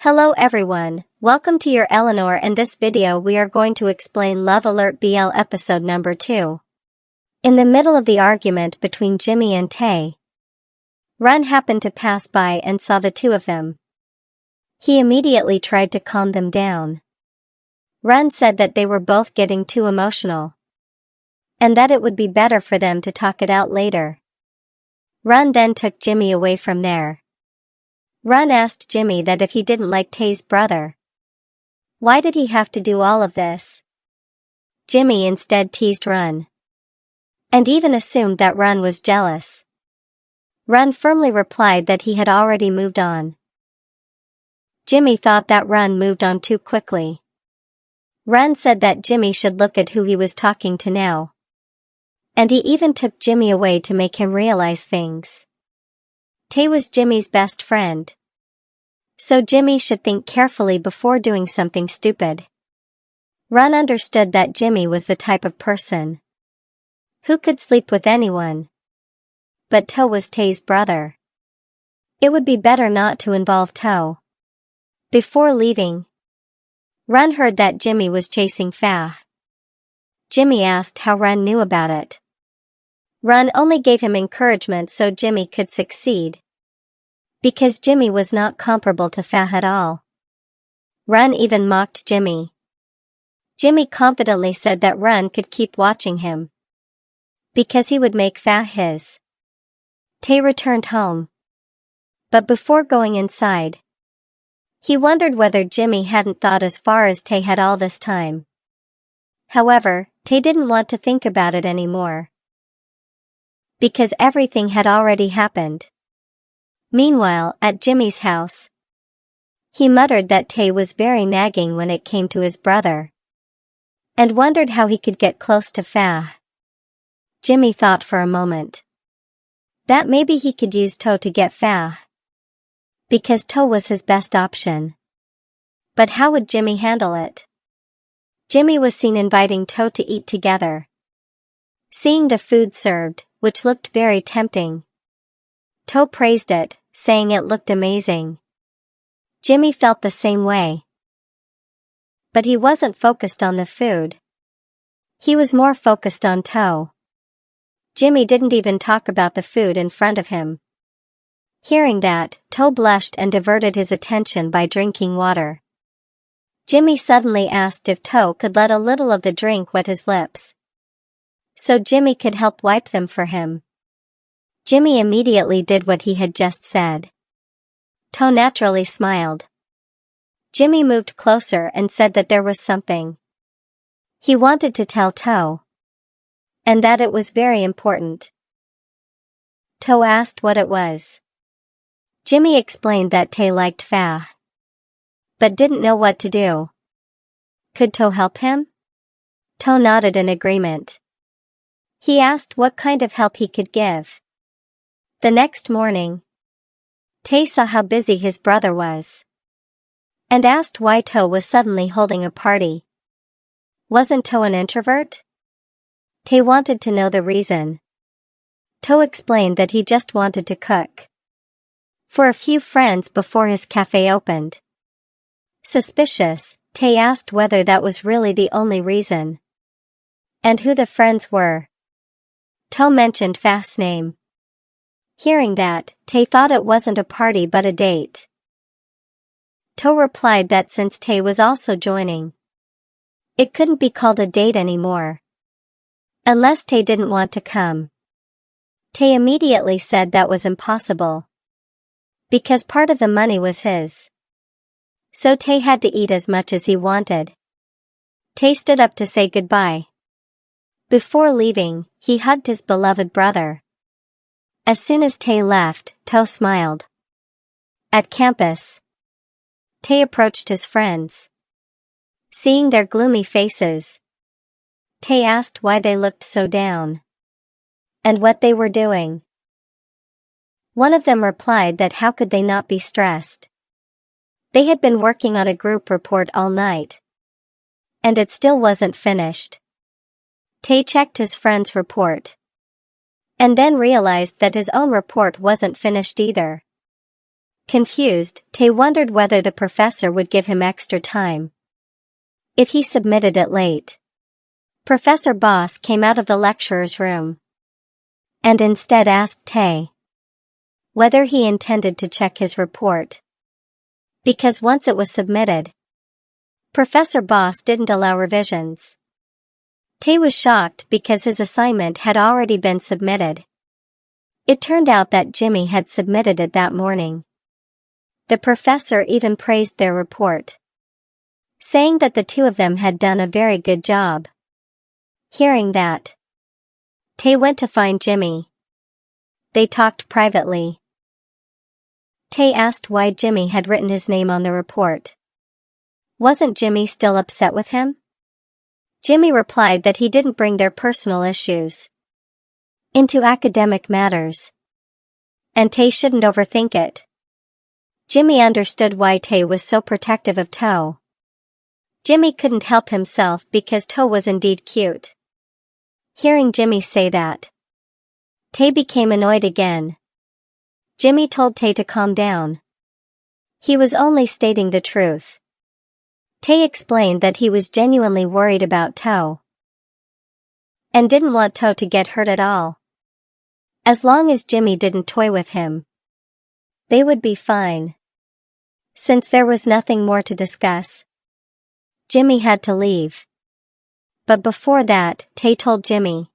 Hello everyone, welcome to your Eleanor, and this video we are going to explain Love Alert BL episode number 2. In the middle of the argument between Jimmy and Taye, Run happened to pass by and saw the two of them. He immediately tried to calm them down. Run said that they were both getting too emotional, and that it would be better for them to talk it out later. Run then took Jimmy away from there. Run asked Jimmy that if he didn't like Taye's brother, why did he have to do all of this? Jimmy instead teased Run, and even assumed that Run was jealous. Run firmly replied that he had already moved on. Jimmy thought that Run moved on too quickly. Run said that Jimmy should look at who he was talking to now, and he even took Jimmy away to make him realize things. Taye was Jimmy's best friend, so Jimmy should think carefully before doing something stupid. Run understood that Jimmy was the type of person who could sleep with anyone, but Taye was Taye's brother. It would be better not to involve Taye. Before leaving, Run heard that Jimmy was chasing Taye. Jimmy asked how Run knew about it. Run only gave him encouragement so Jimmy could succeed, because Jimmy was not comparable to Taye at all. Run even mocked Jimmy. Jimmy confidently said that Run could keep watching him, because he would make Taye his. Taye returned home, but before going inside, he wondered whether Jimmy hadn't thought as far as Taye had all this time. However, Taye didn't want to think about it anymore, because everything had already happened. Meanwhile, at Jimmy's house, he muttered that Taye was very nagging when it came to his brother, and wondered how he could get close to Taye. Jimmy thought for a moment that maybe he could use Taye to get Taye, because Taye was his best option. But how would Jimmy handle it? Jimmy was seen inviting Taye to eat together. Seeing the food served, which looked very tempting, Taye praised it, saying it looked amazing. Jimmy felt the same way, but he wasn't focused on the food. He was more focused on Taye. Jimmy didn't even talk about the food in front of him. Hearing that, Taye blushed and diverted his attention by drinking water. Jimmy suddenly asked if Taye could let a little of the drink wet his lips, so Jimmy could help wipe them for him. Jimmy immediately did what he had just said. Taye naturally smiled. Jimmy moved closer and said that there was something he wanted to tell Taye, and that it was very important. Taye asked what it was. Jimmy explained that Taye liked Taye, but didn't know what to do. Could Taye help him? Taye nodded in agreement. He asked what kind of help he could give. The next morning, Taye saw how busy his brother was, and asked why Taye was suddenly holding a party. Wasn't Taye an introvert? Taye wanted to know the reason. Taye explained that he just wanted to cook for a few friends before his cafe opened. Suspicious, Taye asked whether that was really the only reason, and who the friends were. Taye mentioned Taye's name. Hearing that, Taye thought it wasn't a party but a date. Taye replied that since Taye was also joining, it couldn't be called a date anymore, unless Taye didn't want to come. Taye immediately said that was impossible, because part of the money was his. So Taye had to eat as much as he wanted. Taye stood up to say goodbye. Before leaving, he hugged his beloved brother. As soon as Taye left, Taye smiled. At campus, Taye approached his friends. Seeing their gloomy faces, Taye asked why they looked so down, and what they were doing. One of them replied that how could they not be stressed? They had been working on a group report all night, and it still wasn't finished. Taye checked his friend's report, and then realized that his own report wasn't finished either. Confused, Taye wondered whether the professor would give him extra time if he submitted it late. Professor Boss came out of the lecturer's room and instead asked Taye whether he intended to check his report. Because once it was submitted, Professor Boss didn't allow revisions. Taye was shocked because his assignment had already been submitted. It turned out that Jimmy had submitted it that morning. The professor even praised their report, saying that the two of them had done a very good job. Hearing that, Taye went to find Jimmy. They talked privately. Taye asked why Jimmy had written his name on the report. Wasn't Jimmy still upset with him? Jimmy replied that he didn't bring their personal issues into academic matters, and Taye shouldn't overthink it. Jimmy understood why Taye was so protective of Toe. Jimmy couldn't help himself because Toe was indeed cute. Hearing Jimmy say that, Taye became annoyed again. Jimmy told Taye to calm down. He was only stating the truth. Taye explained that he was genuinely worried about Toe and didn't want Toe to get hurt at all. As long as Jimmy didn't toy with him, they would be fine. Since there was nothing more to discuss, Jimmy had to leave. But before that, Taye told Jimmy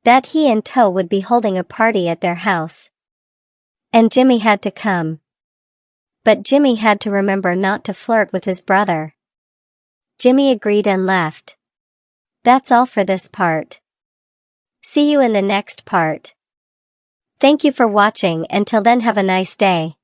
that he and Toe would be holding a party at their house, and Jimmy had to come. But Jimmy had to remember not to flirt with his brother. Jimmy agreed and left. That's all for this part. See you in the next part. Thank you for watching. Until then, have a nice day.